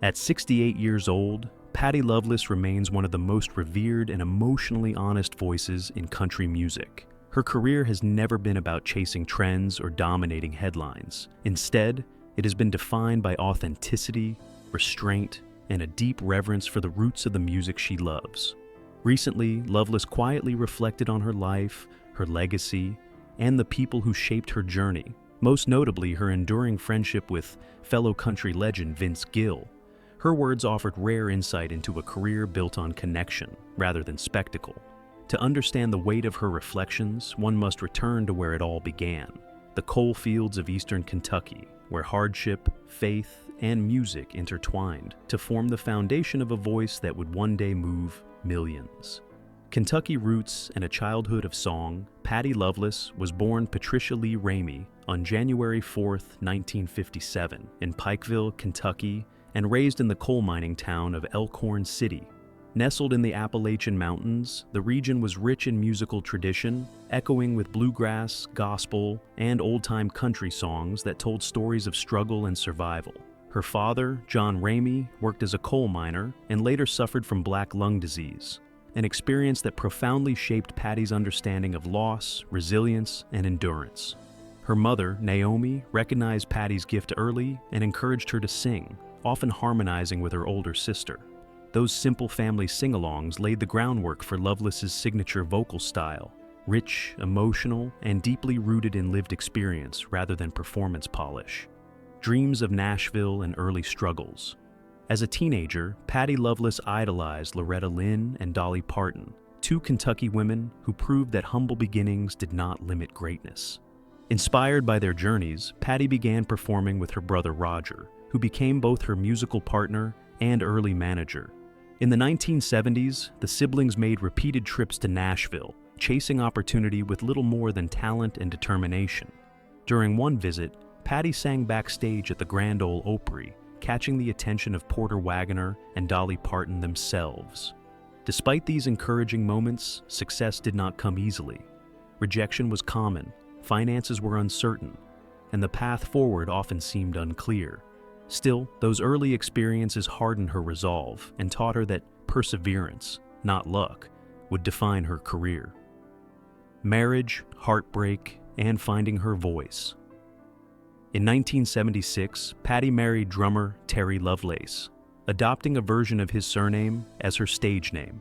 At 68 years old, Patty Loveless remains one of the most revered and emotionally honest voices in country music. Her career has never been about chasing trends or dominating headlines. Instead, it has been defined by authenticity, restraint, and a deep reverence for the roots of the music she loves. Recently, Loveless quietly reflected on her life, her legacy, and the people who shaped her journey, most notably her enduring friendship with fellow country legend Vince Gill. Her words offered rare insight into a career built on connection rather than spectacle. To understand the weight of her reflections, one must return to where it all began, the coal fields of eastern Kentucky, where hardship, faith, and music intertwined to form the foundation of a voice that would one day move millions. Kentucky roots and a childhood of song, Patty Loveless was born Patricia Lee Ramey on January 4, 1957, in Pikeville, Kentucky, and raised in the coal mining town of Elkhorn City. Nestled in the Appalachian Mountains, the region was rich in musical tradition, echoing with bluegrass, gospel, and old-time country songs that told stories of struggle and survival. Her father, John Ramey, worked as a coal miner and later suffered from black lung disease, an experience that profoundly shaped Patty's understanding of loss, resilience, and endurance. Her mother, Naomi, recognized Patty's gift early and encouraged her to sing, often harmonizing with her older sister. Those simple family sing-alongs laid the groundwork for Loveless's signature vocal style, rich, emotional, and deeply rooted in lived experience rather than performance polish. Dreams of Nashville and early struggles. As a teenager, Patty Loveless idolized Loretta Lynn and Dolly Parton, two Kentucky women who proved that humble beginnings did not limit greatness. Inspired by their journeys, Patty began performing with her brother Roger, who became both her musical partner and early manager. In the 1970s, the siblings made repeated trips to Nashville, chasing opportunity with little more than talent and determination. During one visit, Patty sang backstage at the Grand Ole Opry, catching the attention of Porter Wagoner and Dolly Parton themselves. Despite these encouraging moments, success did not come easily. Rejection was common, finances were uncertain, and the path forward often seemed unclear. Still, those early experiences hardened her resolve and taught her that perseverance, not luck, would define her career. Marriage, heartbreak, and finding her voice. In 1976, Patty married drummer Terry Loveless, adopting a version of his surname as her stage name.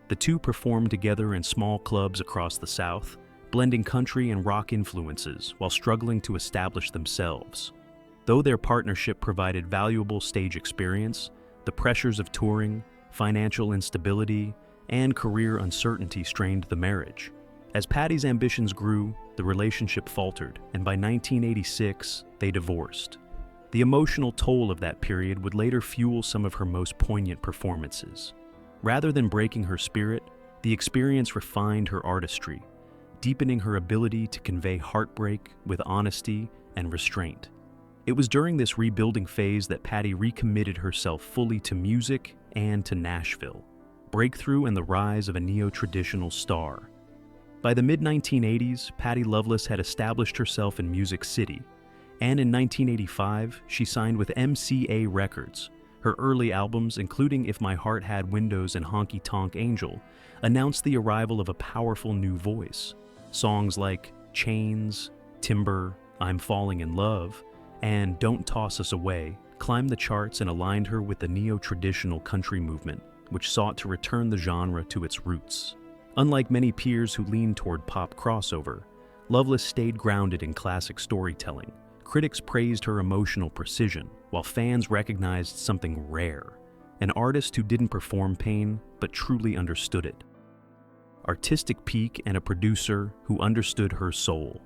The two performed together in small clubs across the South, blending country and rock influences while struggling to establish themselves. Though their partnership provided valuable stage experience, the pressures of touring, financial instability, and career uncertainty strained the marriage. As Patty's ambitions grew, the relationship faltered, and by 1986, they divorced. The emotional toll of that period would later fuel some of her most poignant performances. Rather than breaking her spirit, the experience refined her artistry, deepening her ability to convey heartbreak with honesty and restraint. It was during this rebuilding phase that Patty recommitted herself fully to music and to Nashville, breakthrough and the rise of a neo-traditional star. By the mid-1980s, Patty Loveless had established herself in Music City, and in 1985, she signed with MCA Records. Her early albums, including If My Heart Had Windows and Honky Tonk Angel, announced the arrival of a powerful new voice. Songs like Chains, Timber, I'm Falling in Love, and Don't Toss Us Away climbed the charts and aligned her with the neo-traditional country movement, which sought to return the genre to its roots. Unlike many peers who leaned toward pop crossover, Loveless stayed grounded in classic storytelling. Critics praised her emotional precision, while fans recognized something rare, an artist who didn't perform pain but truly understood it. Artistic peak and a producer who understood her soul.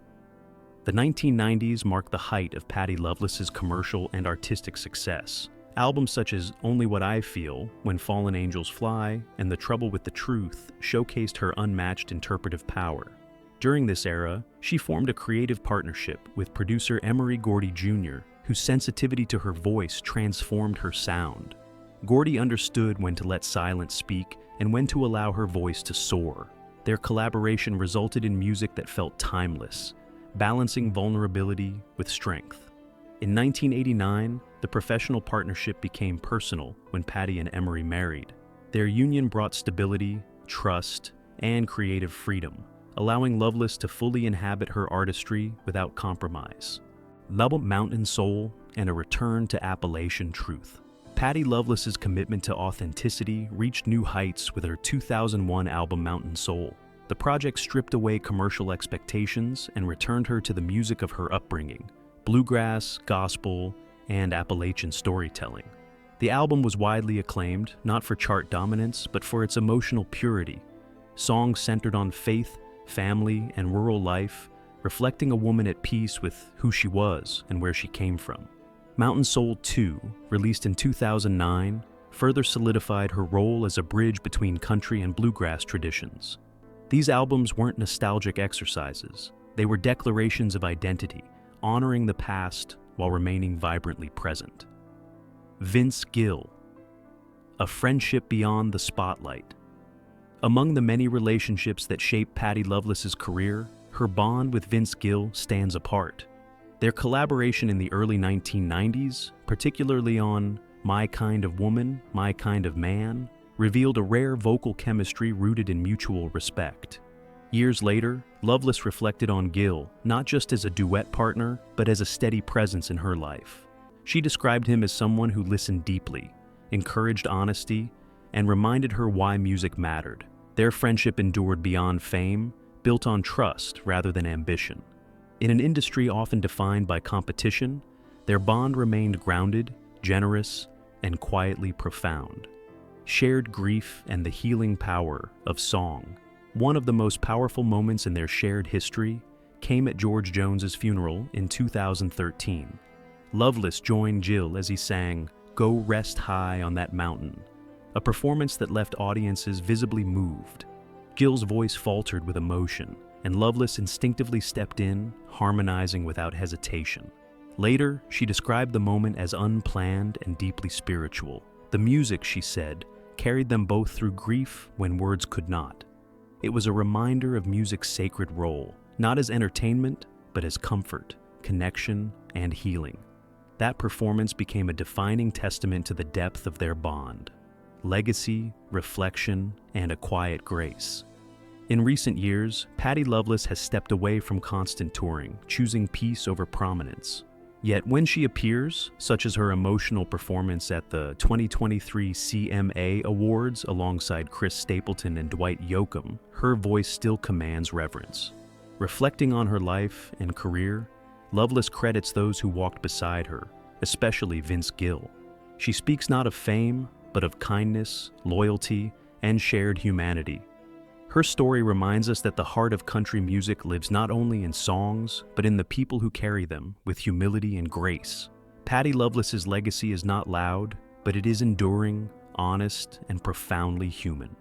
The 1990s marked the height of Patty Loveless's commercial and artistic success. Albums such as Only What I Feel, When Fallen Angels Fly, and The Trouble with the Truth showcased her unmatched interpretive power. During this era, she formed a creative partnership with producer Emory Gordy Jr., whose sensitivity to her voice transformed her sound. Gordy understood when to let silence speak and when to allow her voice to soar. Their collaboration resulted in music that felt timeless, balancing vulnerability with strength. In 1989, the professional partnership became personal when Patti and Emery married. Their union brought stability, trust, and creative freedom, allowing Loveless to fully inhabit her artistry without compromise. L'Album Mountain Soul and a return to Appalachian truth. Patti Loveless's commitment to authenticity reached new heights with her 2001 album Mountain Soul. The project stripped away commercial expectations and returned her to the music of her upbringing: bluegrass, gospel, and Appalachian storytelling. The album was widely acclaimed, not for chart dominance, but for its emotional purity. Songs centered on faith, family, and rural life, reflecting a woman at peace with who she was and where she came from. Mountain Soul 2, released in 2009, further solidified her role as a bridge between country and bluegrass traditions. These albums weren't nostalgic exercises. They were declarations of identity, honoring the past while remaining vibrantly present. Vince Gill, A Friendship Beyond the Spotlight. Among the many relationships that shaped Patti Loveless's career, her bond with Vince Gill stands apart. Their collaboration in the early 1990s, particularly on My Kind of Woman, My Kind of Man, revealed a rare vocal chemistry rooted in mutual respect. Years later, Loveless reflected on Gill not just as a duet partner, but as a steady presence in her life. She described him as someone who listened deeply, encouraged honesty, and reminded her why music mattered. Their friendship endured beyond fame, built on trust rather than ambition. In an industry often defined by competition, their bond remained grounded, generous, and quietly profound. Shared grief and the healing power of song. One of the most powerful moments in their shared history came at George Jones's funeral in 2013. Loveless joined Gill as he sang "Go Rest High on That Mountain," a performance that left audiences visibly moved. Gill's voice faltered with emotion, and Loveless instinctively stepped in, harmonizing without hesitation. Later, she described the moment as unplanned and deeply spiritual. The music, she said, carried them both through grief when words could not. It was a reminder of music's sacred role, not as entertainment, but as comfort, connection, and healing. That performance became a defining testament to the depth of their bond. Legacy, reflection, and a quiet grace. In recent years, Patti Loveless has stepped away from constant touring, choosing peace over prominence. Yet when she appears, such as her emotional performance at the 2023 CMA Awards alongside Chris Stapleton and Dwight Yoakam, her voice still commands reverence. Reflecting on her life and career, Loveless credits those who walked beside her, especially Vince Gill. She speaks not of fame, but of kindness, loyalty, and shared humanity. Her story reminds us that the heart of country music lives not only in songs, but in the people who carry them with humility and grace. Patti Loveless's legacy is not loud, but it is enduring, honest, and profoundly human.